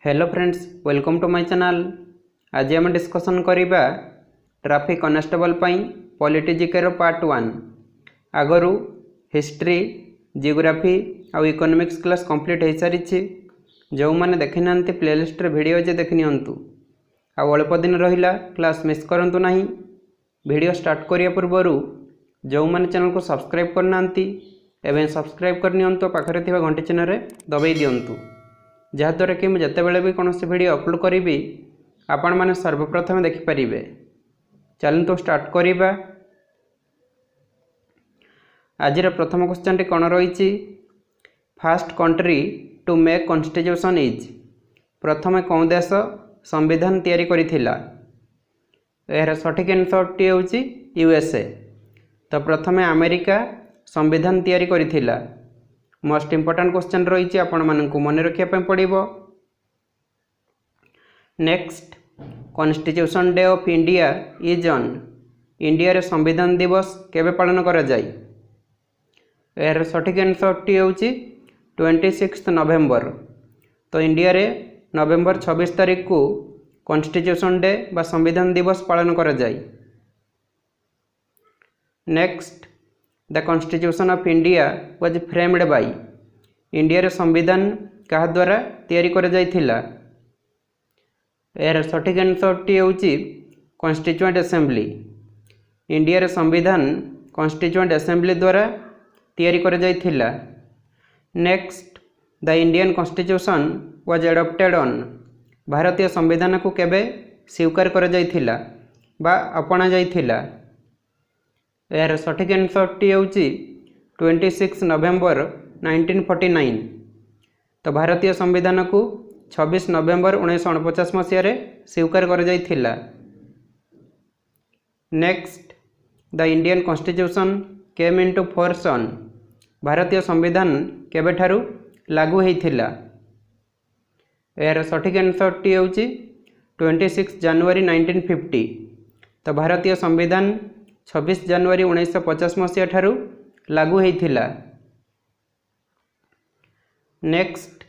Hello friends, welcome to my channel. आज आम discussion करिबा ट्रैफिक कॉन्स्टेबल पई पॉलिटी जीके रो पार्ट 1। आगरू हिस्ट्री, जियोग्राफी आउ इकोनॉमिक्स क्लास कंप्लीट हो सारी। जो मैंने देखि नांती प्लेलिस्ट रे वीडियो जे देखि नियंतु। आ अल्प दिन रहिला क्लास मिस करंतु नाही। वीडियो स्टार्ट करिया पूर्वरु जो मैंने चैनल को सब्सक्राइब करनांती एवं सब्सक्राइब कर नियंतु, पाखरे थिबा घंटी चिन्ह रे दबाई दियंतु, जहाँद्वारा कि मुझे जितेबाला भी कौन वीडियो अपलोड करी आपण मैंने सर्वप्रथम देखिपारे। चलते तो स्टार्ट करिबा। आज प्रथम क्वेश्चन टी कौन रही? First country to make constitution is. प्रथम कौन देश संविधान तैयारी करिथिला? यार सठिक आंसर टी होची यूएसए। तो प्रथम अमेरिका संविधान तैयारी करिथिला। मोस्ट इंपोर्टेंट क्वेश्चन रही आपण मानकु मन रखिया पड़िबो। Next, constitution day of India is on. India रे संविधान दिवस केबे पालन करा जाय? यार सठिक आंसर टी होची 26 नवेम्बर। तो इंडिया रे नवेम्बर 26 तारीख को कॉन्स्टिट्यूशन डे बा संविधान दिवस पालन करा जाय। Next, the constitution of India was framed by. India रे संविधान कहा द्वारा तैयारी करा जायथिला? यार सठिक आंसर टी होची कॉन्स्टिट्यूएंट असेंबली। इंडिया रे संविधान कॉन्स्टिट्यूएंट असेंबली द्वारा तैयारी करा जायथिला। Next, the Indian constitution was adopted on. भारतीय संविधान को केबे स्वीकार करा जायथिला बा अपना जायथिला? यार सठिक आंसर टी होची 26 नवेम्बर 1949। तो भारतीय संविधान को 26 नवेम्बर 1949 मसीह स्वीकार कर जायथिला। Next, the Indian constitution came into force on. भारतीय संविधान केबे ठारू लागू होइथिला? यार सठिक आंसर टी होची 26 जनवरी 1950। तो भारतीय संविधान 26 जनवरी 1950 मसीहा ठारू लागू होइथिला। Next,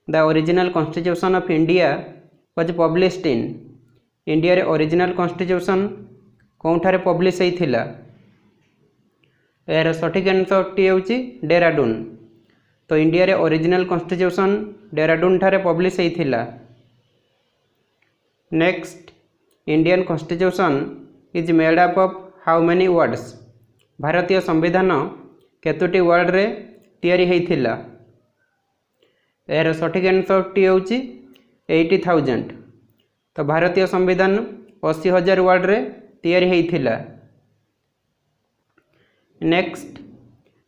the original constitution of India was published in. India रे ओरिजिनल कॉन्स्टिट्यूशन कौठारे पब्लिश होइथिला? यार सठिक आंसर टी होची डेराडून। तो इंडिया रे ओरिजिनल कॉन्स्टिट्यूशन डेराडून ठारे पब्लिश होइथिला। Next, Indian constitution is made up of how many words. भारतीय संविधान केतोटी वर्ड रे तैयारी होइथिला? यार सठिक आंसर टी होची 80,000। तो भारतीय संविधान 80,000 वर्ड रे तैयारी होइथिला। Next,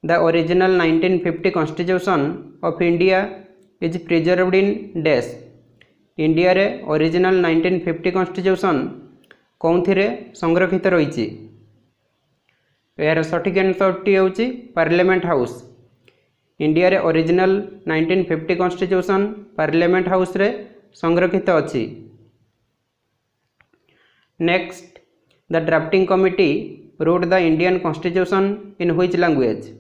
the original 1950 constitution of India is preserved in dash. India रे ओरिजिनल 1950 कॉन्स्टिट्यूशन कौन थिरे संरक्षित रही? यार सठिक आंसर टी होची पार्लियामेंट हाउस। इंडिया रे ओरिजिनल 1950 कॉन्स्टिट्यूशन पार्लियामेंट हाउस रे संरक्षित अछि। Next, the drafting committee wrote the Indian constitution in which language.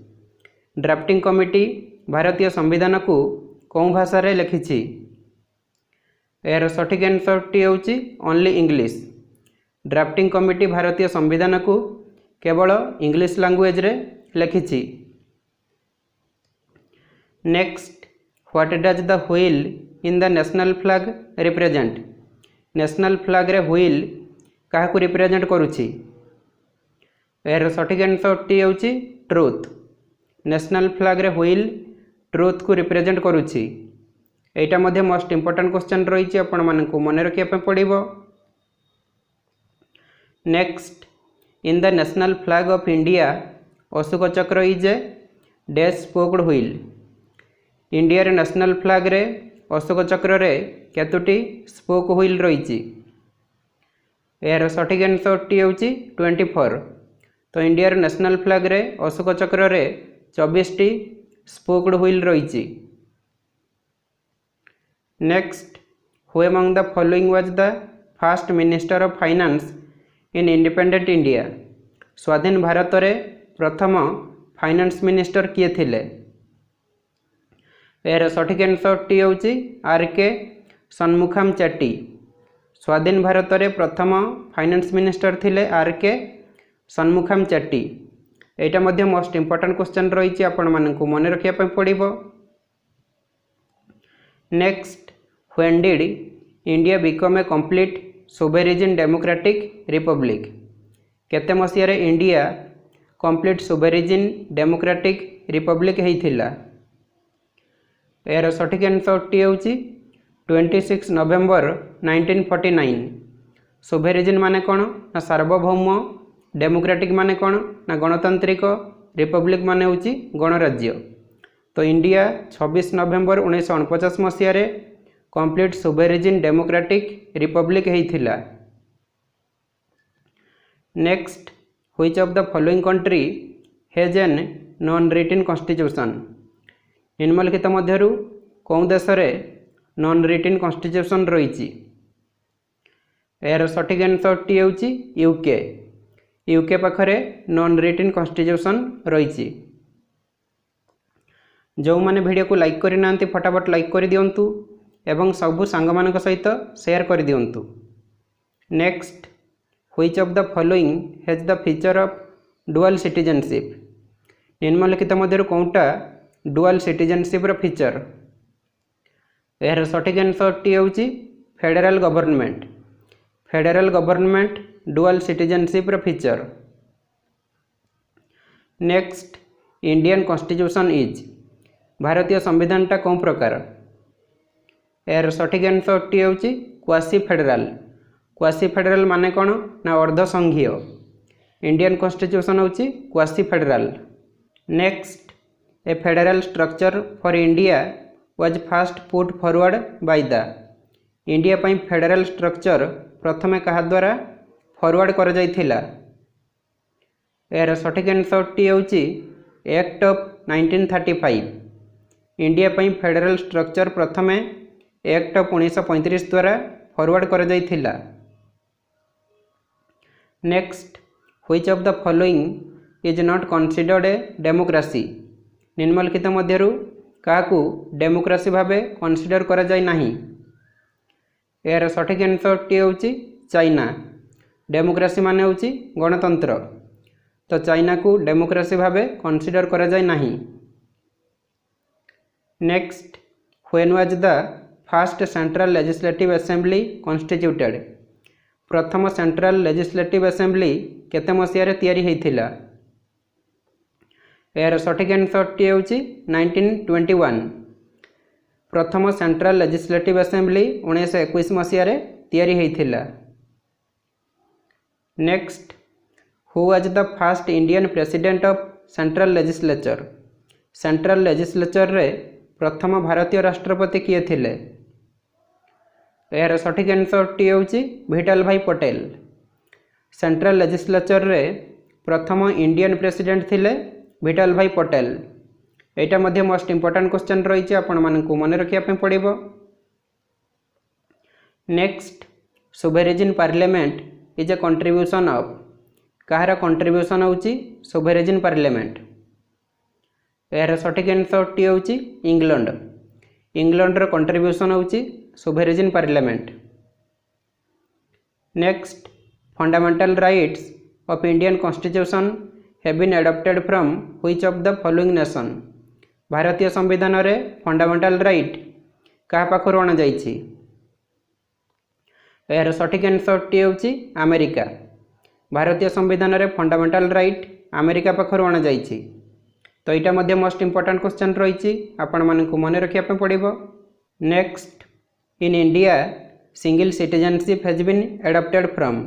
Drafting committee भारतीय संविधान को कौन भाषा रे लिखिछि? यार सठिक आंसर टी होची ओनली इंग्लिश। ड्राफ्टिंग कमिटी भारतीय संविधान को केवल इंग्लिश लैंग्वेज रे लिखिछि। Next, what does the wheel in the national flag represent. National flag रे व्हील काहा को रिप्रेजेंट करूछि? यार सठिक आंसर टी होची ट्रुथ। नेशनल फ्लैग रे व्हील ट्रुथ को रिप्रेजेंट करूछि। एटा मध्ये मोस्ट इंपोर्टेंट क्वेश्चन रही आपण मानकु मन रखिया पड़िबो। Next, in the national flag of India Ashoka Chakra is a dash spoked wheel. India रे नेशनल फ्लैग रे अशोक चक्र रे केतोटी स्पोक व्हील रही? यार सठिक आंसर टी होची 24। तो इंडिया रे नेशनल फ्लैग रे अशोक चक्र रे 24 टी स्पोक्ड व्हील रही। Next, who among the following was the first minister of finance in independent India. स्वाधीन भारत रे प्रथम फाइनेंस मिनिस्टर किए थिले? यार सठिक आंसर टी होची आर के षण्मुखम चेट्टी। स्वाधीन भारत रे प्रथम फाइनेंस मिनिस्टर थिले आर.के. षण्मुखम चेट्टी। एटा मध्य मोस्ट इंपोर्टेंट क्वेश्चन रही आपण मानकु मन रखिया पे पड़िबो। Next, when did India become a complete sovereign democratic republic. केते मसिया रे India complete sovereign democratic republic हेइथिला। यार सठिक आंसर टी होची 26 नवेम्बर 1949। सोवेरिन माने कौन ना सार्वभौम, डेमोक्रेटिक माने कौन ना गणतांत्रिक, रिपब्लिक माने होची गणराज्य। तो इंडिया 26 नवेम्बर 1949 मसीह रे कंप्लीट सोवेरिन डेमोक्रेटिक रिपब्लिक हेइथिला। Next, which of the following country has an non written constitution. निम्नलिखित मध्यरु कौन देश रे नॉन रिटन कॉन्स्टिट्यूशन रही। यार सठिक आंसर टी होची यूके। यूके पाखरे नॉन रिटन कॉन्स्टिट्यूशन रही। जो मैंने वीडियो को लाइक करि नांती फटाफट लाइक कर दियंतु एवं सबु सांग मानक सहित शेयर कर दियंतु। Next, which of the following has the feature of dual citizenship. निम्नलिखित मध्यरु कोनटा डुअल सिटीजनशिप रो फीचर। यार सठिक आंसर टी होची federal government. Federal government dual citizenship रो feature. Next, Indian constitution is. भारतीय संविधान टा कौन प्रकार। यार सठिक आंसर टी होची क्वासी फेडरल। क्वासी फेडरल माने कौन ना अर्ध संघीय। इंडियन कॉन्स्टिट्यूशन होची quasi federal. Next, a federal structure for India was first put forward by the. India पई फेडरल स्ट्रक्चर प्रथमे कहा द्वारा फॉरवर्ड कर जाइथिला। यार सठिक आंसर टी होची एक्ट ऑफ 1935। इंडिया पई फेडरल स्ट्रक्चर प्रथमे एक्ट ऑफ 1935 द्वारा फॉरवर्ड कर जाइथिला। Next, which of the following is not considered a democracy. निम्नलिखित मध्यरु काकू डेमोक्रेसी भावे कन्सिडर करा जाय नाही। यार सठिक आंसर टी होची चाइना। डेमोक्रेसी माने होची गणतंत्र, तो चाइना को डेमोक्रेसी भावे कन्सिडर करा जाय नाही। Next, when was the first central legislative assembly constituted. प्रथम सेंट्रल लेजिस्लेटिव असेंबली केते मसिया रे तयारी हेइथिला। यार सठिक आंसर टी होची 1921। प्रथम सेंट्रल लेजिस्लेटिव असेंबली 1921 मसीह रे तयारी हेइथिला। Next, who was the first Indian president of central legislature. Central legislature रे प्रथम भारतीय राष्ट्रपति किए थिले। यार सठिक आंसर टी होची विठल भाई पटेल। सेंट्रल लेजिस्लेचर रे प्रथम इंडियन प्रेसिडेंट थिले विठल भाई पटेल। एटा मध्य मोस्ट इंपोर्टेंट क्वेश्चन रही आपण मानकु मन रखिया पे पड़िबो। Next, sovereign parliament is a contribution of. कहार कंट्रीब्यूशन होची सोवेरिन पार्लियामेंट। यार सठिक आंसर टी होची इंग्लैंड। इंग्लैंड रो कंट्रीब्यूशन होची sovereign parliament. Next, fundamental rights of Indian constitution have been adopted from which of the following nation. भारतीय संविधान रे फंडामेंटल राइट कहा पाखरु अणा जाइछि। यार सठिक आंसर टी होची अमेरिका। भारतीय संविधान रे फंडामेंटल राइट अमेरिका पाखरु अणा जाइछि। तो यहाँ मध्य मोस्ट इंपोर्टेंट क्वेश्चन रही आपण मानकु मन रखिया पे पड़िबो। Next, in India single citizenship has been adopted from.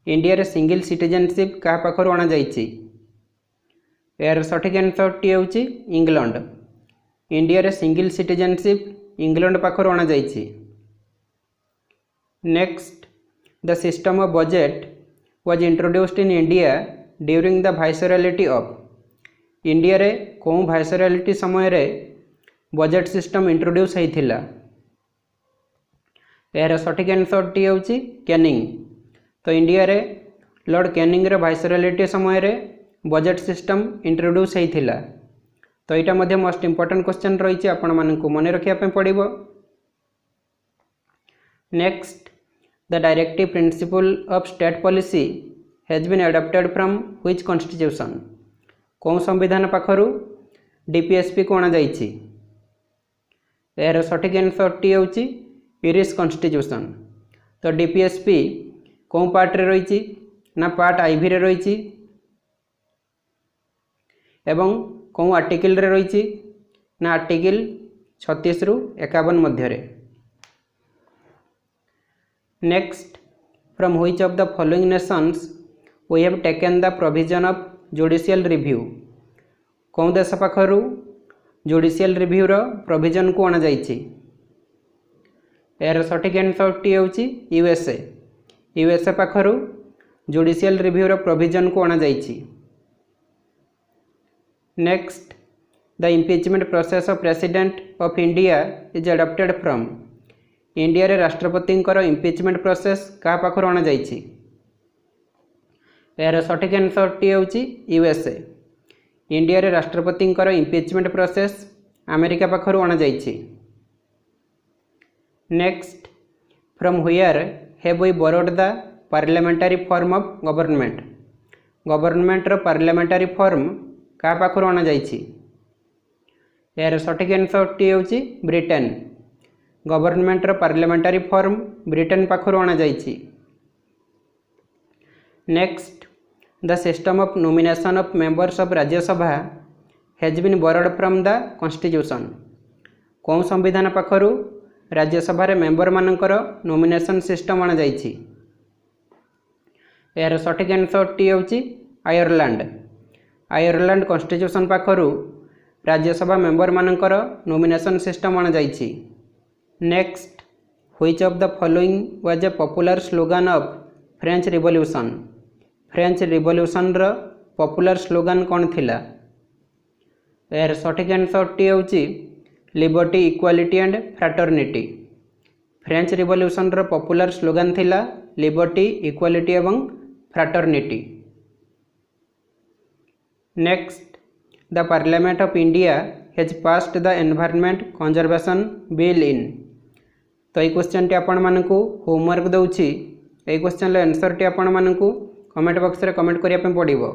India रे सिंगल सिटीजनशिप कहा पाखरु अणा जाइछि। यार सठिक आंसर टी होची इंग्लैंड। इंडिया रे सिंगल सिटीजनशिप इंग्लैंड पाखरु अणा जाइछि। Next, the system of budget was introduced in India during the viceroyalty of. India रे कौन वाइसरॉयल्टी समय रे बजेट सिस्टम इंट्रोड्यूस होइथिला। यार सठिक आंसर टी होची कैनिंग। तो इंडिया रे लॉर्ड कैनिंग रे वाइसरॉयल्टी समय रे बजेट सिस्टम इंट्रोड्यूस होइथिला। तो यहाँ मध्य मोस्ट इंपोर्टेंट क्वेश्चन रही आपण मानकु मन रखिया पे पड़िबो। Next the directive principle of state policy has been adopted from which constitution कौन संविधान पाखरु डीपीएसपी को अणा जाइछि यार सठिक आंसर टी होछि इरिश कॉन्स्टिट्यूशन। तो डीपीएसपी कौन पार्ट रे रही ना पार्ट आईवी रे रही एवं कौन आर्टिकल रे रही ना आर्टिकल 36 रु 51 मध्य रे। Next from which of the following nations we have taken the provision of judicial review कौन देश पाखरु जुडिशियल रिव्यू रो प्रोविजन को अणा जाइछि यार सठिक आंसर टी होछि यूएसए। यूएसए पाखरु जुडिशियल रिव्यू रो प्रोविजन को अणा जाइछि। Next the impeachment process of president of India is adopted from India रे राष्ट्रपति इम्पीचमेंट प्रोसेस का पाखरु अणा जाइछि यार सठिक आंसर टी होछि यूएसए। इंडिया रे राष्ट्रपति इम्पीचमेंट प्रोसेस अमेरिका पाखरु अणा जाइछि। Next from where have we borrowed the parliamentary form of government government रो पार्लियामेंटरी फॉर्म का पाखरु अणा जाइछि यार सठिक आंसर टी होछि ब्रिटेन। गवर्नमेंट रो पार्लियामेंटरी फॉर्म ब्रिटेन पाखरु अणा जाइछि। Next the system of nomination of members of Rajya Sabha has been borrowed from the constitution कौन संविधान पाखरु राज्यसभा रे मेंबर मानकर नॉमिनेशन सिस्टम अणा जाइछि यार सठिक आंसर टी होछि आयरलैंड। आयरलैंड कॉन्स्टिट्यूशन पाखरु राज्यसभा मेंबर मानकर नॉमिनेशन सिस्टम अणा जाइछि। Next which of the following was a popular slogan of French revolution French revolution रो पॉपुलर स्लोगन कौन थिला यार सठिक आंसर टी होछि liberty equality and fraternity. French revolution रो पॉपुलर स्लोगन थिला लिबर्टी इक्वालिटी एवं fraternity. Next the parliament of India has passed the environment conservation bill in तो ये क्वेश्चन टी आपण मानकू होमवर्क दउछि ए क्वेश्चन आंसर टी आपण मानकू कमेंट बॉक्स रे comment करिया पे पड़िबो।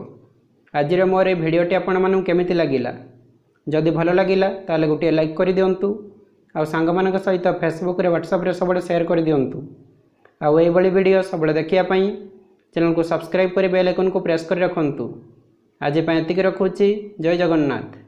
आज मोर ए भिडियोटी आपण मानकू केमिति लागिला जदि भल लगिला ताले गोटे लाइक कर दिंतु आ सांग मान सहित फेसबुक रे व्हाट्सएप रे सब शेयर कर दिंतु आ ये वीडियो सब देखिया पई चैनल को सब्सक्राइब कर बेल आइकन को प्रेस कर रखंतु। आज एतिक रखुची। जय जगन्नाथ।